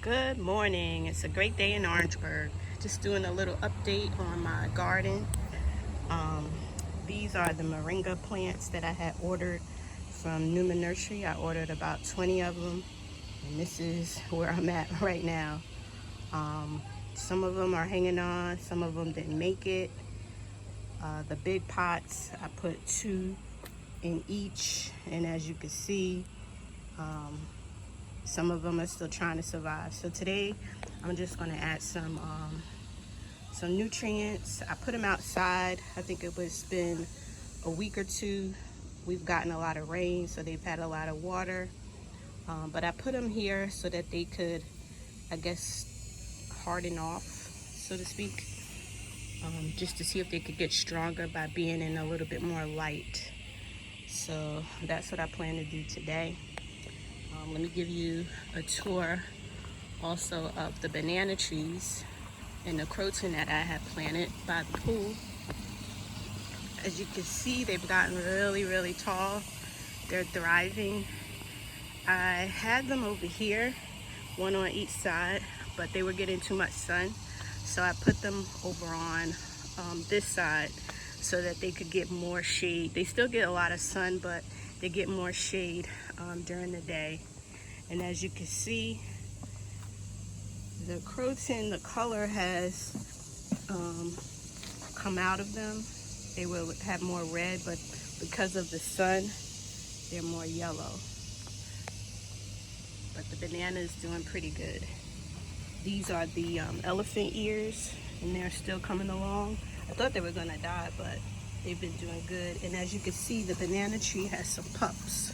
Good morning. It's a great day in Orangeburg. Just doing a little update on my garden. Um, these are the moringa plants that I had ordered from Newman Nursery. I ordered about 20 of them, and this is where I'm at right now. Some of them are hanging on, some of them didn't make it. The big pots, I put 2 in each, and as you can see, some of them are still trying to survive. So today I'm just going to add some nutrients. I put them outside. I think it was been a week or two. We've gotten a lot of rain, so they've had a lot of water. But I put them here so that they could, I guess, harden off, so to speak, just to see if they could get stronger by being in a little bit more light. So that's what I plan to do today. Let me give you a tour also of the banana trees and the croton that I had planted by the pool. As you can see, they've gotten really tall. They're thriving. I had them over here, one on each side, but they were getting too much sun, so I put them over on this side so that they could get more shade. They still get a lot of sun, but they get more shade during the day. And as you can see, the croton, the color has come out of them. They will have more red, but because of the sun, they're more yellow. But the banana is doing pretty good. These are the elephant ears, and they're still coming along. I thought they were gonna die, but they've been doing good. And as you can see, the banana tree has some pups.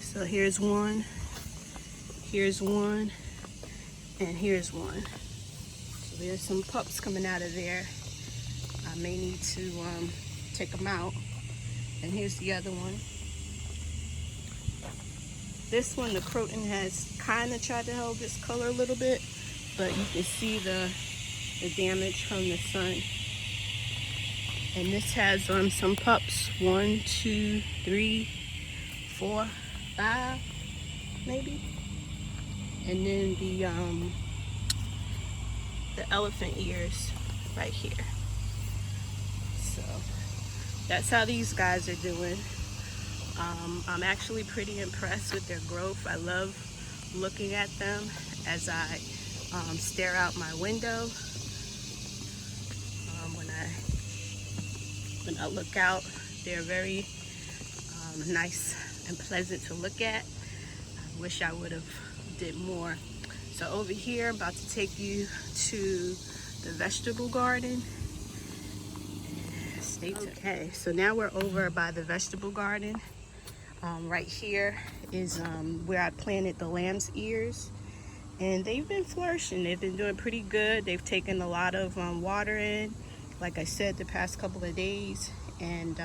So here's one, and here's one. So there's some pups coming out of there. I may need to take them out. And here's the other one. This one, the croton, has kind of tried to hold its color a little bit, but you can see the damage from the sun. And this has some pups. 1, 2, 3, 4, 5, maybe. And then the elephant ears right here. So that's how these guys are doing. I'm actually pretty impressed with their growth. I love looking at them as I stare out my window. When I look out, they're very nice and pleasant to look at. I wish I would have did more. So over here, I'm about to take you to the vegetable garden. Stay tuned. Okay, so now we're over by the vegetable garden. Right here is where I planted the lamb's ears, and they've been flourishing. They've been doing pretty good. They've taken a lot of water in, like I said, the past couple of days. And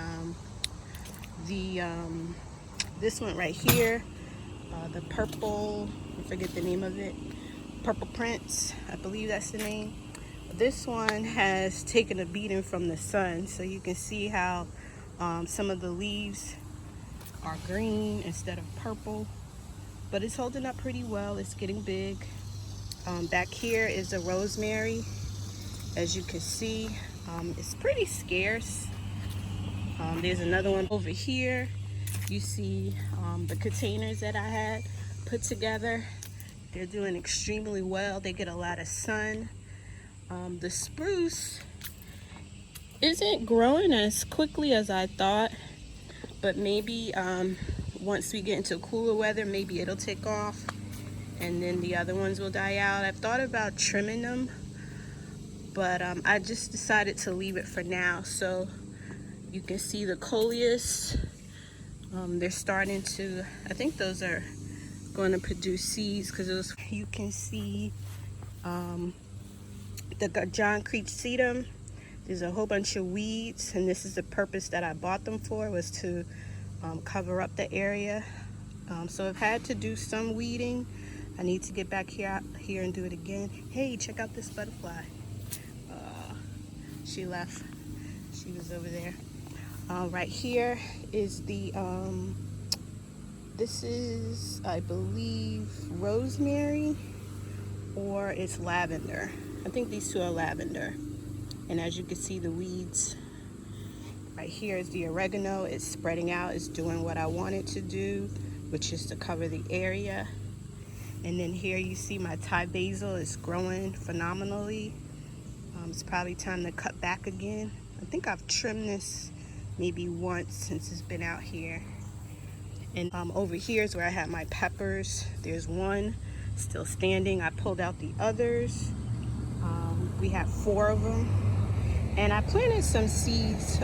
this one right here, the purple, I forget the name of it, Purple Prince, I believe that's the name. This one has taken a beating from the sun, so you can see how some of the leaves are green instead of purple, but it's holding up pretty well. It's getting big. Back here is a rosemary. As you can see, it's pretty scarce. There's another one over here. You see the containers that I had put together. They're doing extremely well. They get a lot of sun. The spruce isn't growing as quickly as I thought, but maybe once we get into cooler weather, maybe it'll take off and then the other ones will die out. I've thought about trimming them, but I just decided to leave it for now. So you can see the coleus, they're starting to, I think those are going to produce seeds, because you can see the John Creech sedum. There's a whole bunch of weeds, and this is the purpose that I bought them for, was to cover up the area. So I've had to do some weeding. I need to get back here and do it again. Hey, check out this butterfly. She left. She was over there. Right here is the this is, I believe, rosemary, or it's lavender. I think these two are lavender. And as you can see, the weeds right here is the oregano. It's spreading out. It's doing what I want it to do, which is to cover the area. And then here you see my Thai basil is growing phenomenally. It's probably time to cut back again. I think I've trimmed this maybe once since it's been out here. And over here is where I have my peppers. There's one still standing. I pulled out the others. We have 4 of them. And I planted some seeds.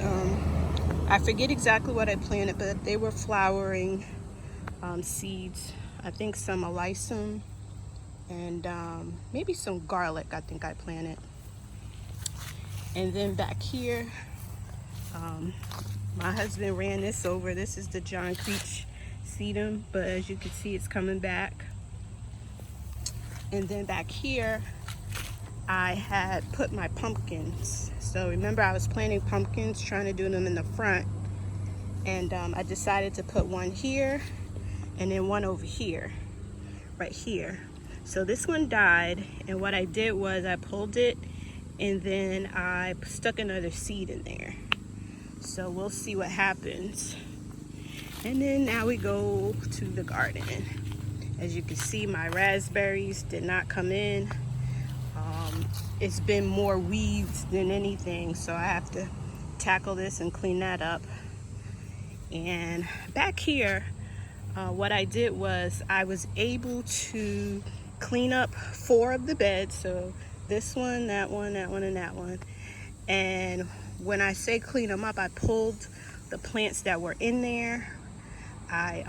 I forget exactly what I planted, but they were flowering seeds. I think some alyssum and maybe some garlic I think I planted. And then back here, my husband ran this over. This is the John Creech sedum, but as you can see, it's coming back. And then back here, I had put my pumpkins. So remember, I was planting pumpkins, trying to do them in the front. And I decided to put one here and then one over here, right here. So this one died, and what I did was I pulled it and then I stuck another seed in there. So we'll see what happens. And then now we go to the garden. As you can see, my raspberries did not come in. It's been more weeds than anything, so I have to tackle this and clean that up. And back here, what I did was I was able to clean up 4 of the beds. So this one, that one, that one, and that one. And when I say clean them up, I pulled the plants that were in there. I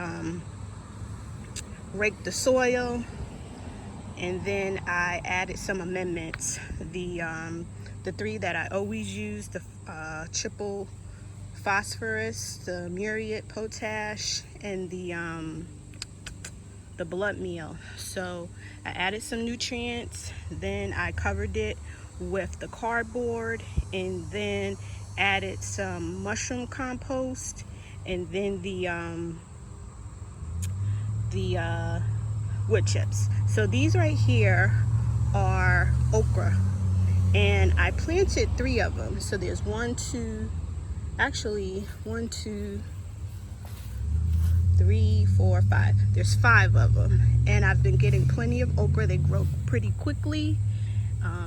raked the soil, and then I added some amendments. The 3 that I always use, the triple phosphorus, the muriate potash, and the blood meal. So I added some nutrients, then I covered it with the cardboard, and then added some mushroom compost, and then the wood chips. So these right here are okra, and I planted 3 of them. So there's 1, 2, 3, 4, 5. There's 5 of them, and I've been getting plenty of okra. They grow pretty quickly.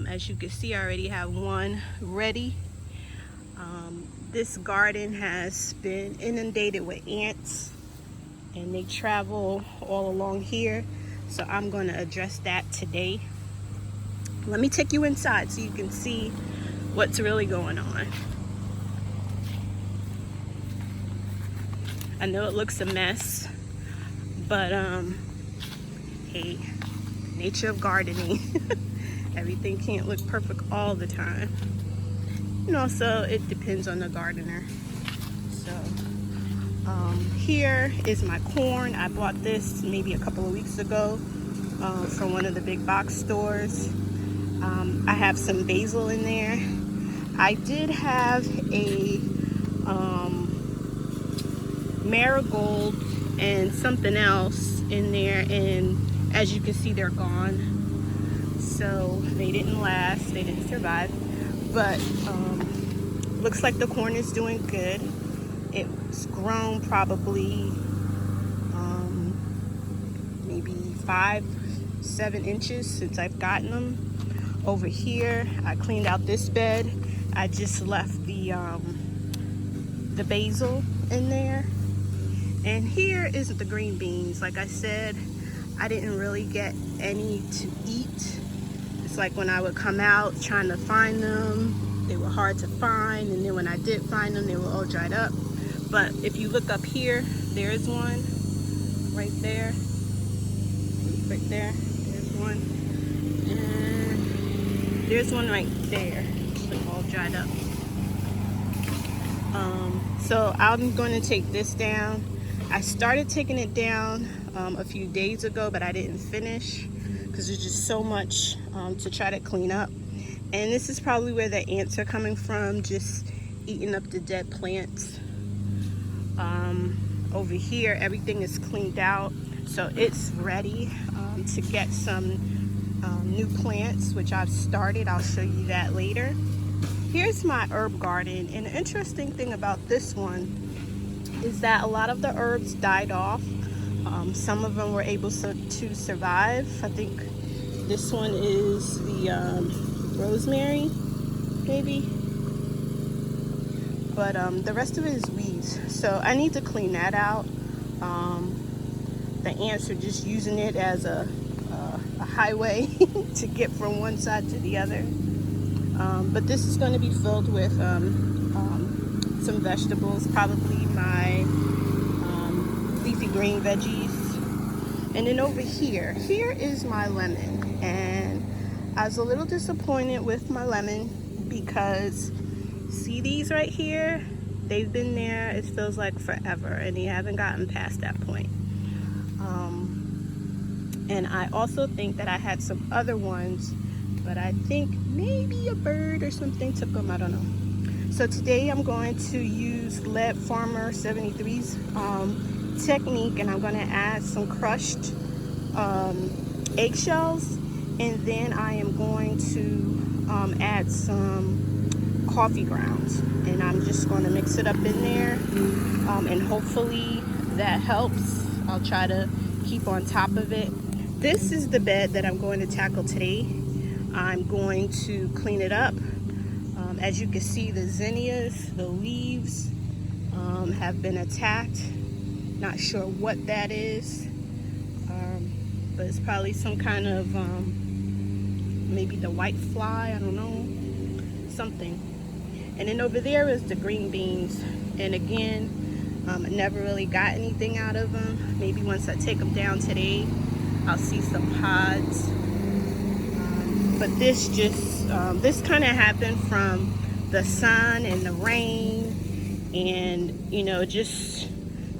As you can see, I already have 1 ready. This garden has been inundated with ants, and they travel all along here. So I'm going to address that today. Let me take you inside so you can see what's really going on. I know it looks a mess, but hey, nature of gardening. Everything can't look perfect all the time. You know, so it depends on the gardener. So here is my corn. I bought this maybe a couple of weeks ago from one of the big box stores. I have some basil in there. I did have a marigold and something else in there, and as you can see, they're gone. So they didn't last, they didn't survive. But looks like the corn is doing good. It's grown probably maybe 5-7 inches since I've gotten them. Over here, I cleaned out this bed. I just left the basil in there. And here is the green beans. Like I said, I didn't really get any to eat. It's like when I would come out trying to find them, they were hard to find, and then when I did find them, they were all dried up. But if you look up here, there's one right there. Right there, there's one. And there's one right there. It's all dried up. So I'm going to take this down. I started taking it down a few days ago, but I didn't finish because there's just so much to try to clean up. And this is probably where the ants are coming from, just eating up the dead plants. Over here, everything is cleaned out, so it's ready to get some new plants, which I've started. I'll show you that later. Here's my herb garden, and the interesting thing about this one is that a lot of the herbs died off. Some of them were able to survive. I think this one is the rosemary, maybe. But the rest of it is weeds. So I need to clean that out. The ants are just using it as a highway to get from one side to the other. But this is going to be filled with some vegetables, probably my leafy green veggies. And then over here is my lemon. And I was a little disappointed with my lemon because see these right here? They've been there, it feels like forever, and they haven't gotten past that point. And I also think that I had some other ones, but I think maybe a bird or something took them, I don't know. So today I'm going to use Lead Farmer 73's technique, and I'm going to add some crushed eggshells, and then I am going to add some coffee grounds, and I'm just going to mix it up in there, and hopefully that helps. I'll try to keep on top of it. This is the bed that I'm going to tackle today. I'm going to clean it up. As you can see, the zinnias, the leaves have been attacked. Not sure what that is, but it's probably some kind of maybe the white fly, I don't know, something. And then over there is the green beans, and again, I never really got anything out of them. Maybe once I take them down today, I'll see some pods. But this just, this kind of happened from the sun and the rain, and you know, just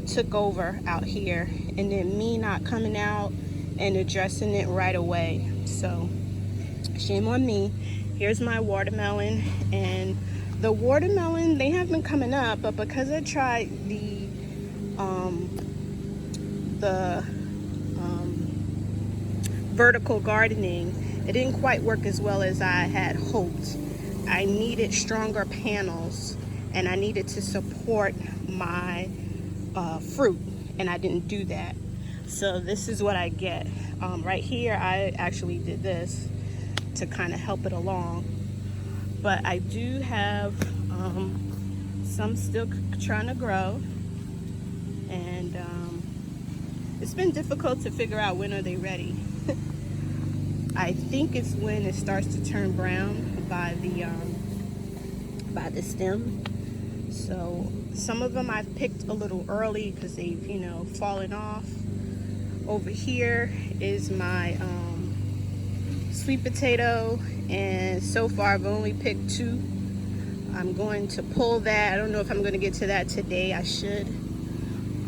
took over out here, and then me not coming out and addressing it right away. So shame on me. Here's my watermelon, and the watermelon, they have been coming up, but because I tried the vertical gardening, it didn't quite work as well as I had hoped. I needed stronger panels, and I needed to support my fruit, and I didn't do that. So this is what I get. Right here, I actually did this to kind of help it along. But I do have some still trying to grow, and it's been difficult to figure out when are they ready. I think it's when it starts to turn brown by the stem. So some of them I've picked a little early because they've, you know, fallen off. Over here is my sweet potato, and so far I've only picked 2. I'm going to pull that. I don't know if I'm going to get to that today. I should.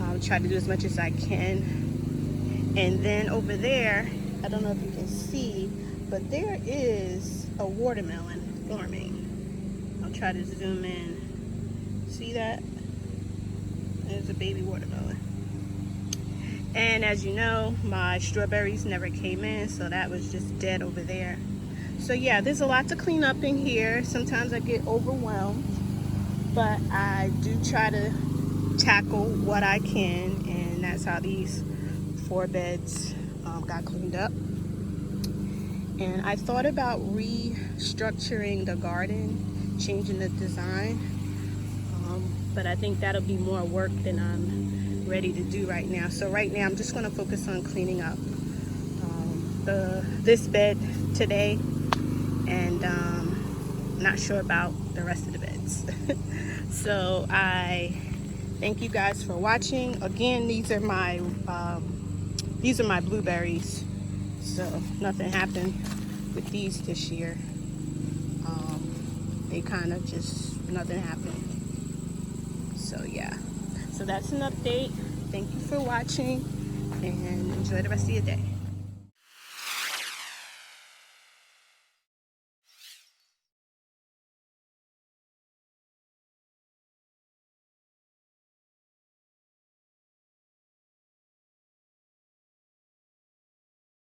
I'll try to do as much as I can. And then over there, I don't know if you can see, but there is a watermelon forming. I'll try to zoom in. See that? There's a baby watermelon. And as you know, my strawberries never came in, so that was just dead over there. So yeah, there's a lot to clean up in here. Sometimes I get overwhelmed, but I do try to tackle what I can, and that's how these 4 beds got cleaned up. And I thought about restructuring the garden, changing the design, but I think that'll be more work than I'm ready to do right now. So right now I'm just going to focus on cleaning up this bed today, and not sure about the rest of the beds. So I thank you guys for watching. Again, these are my blueberries, so nothing happened with these this year. They kind of just, nothing happened. So yeah, so that's an update. Thank you for watching, and enjoy the rest of your day.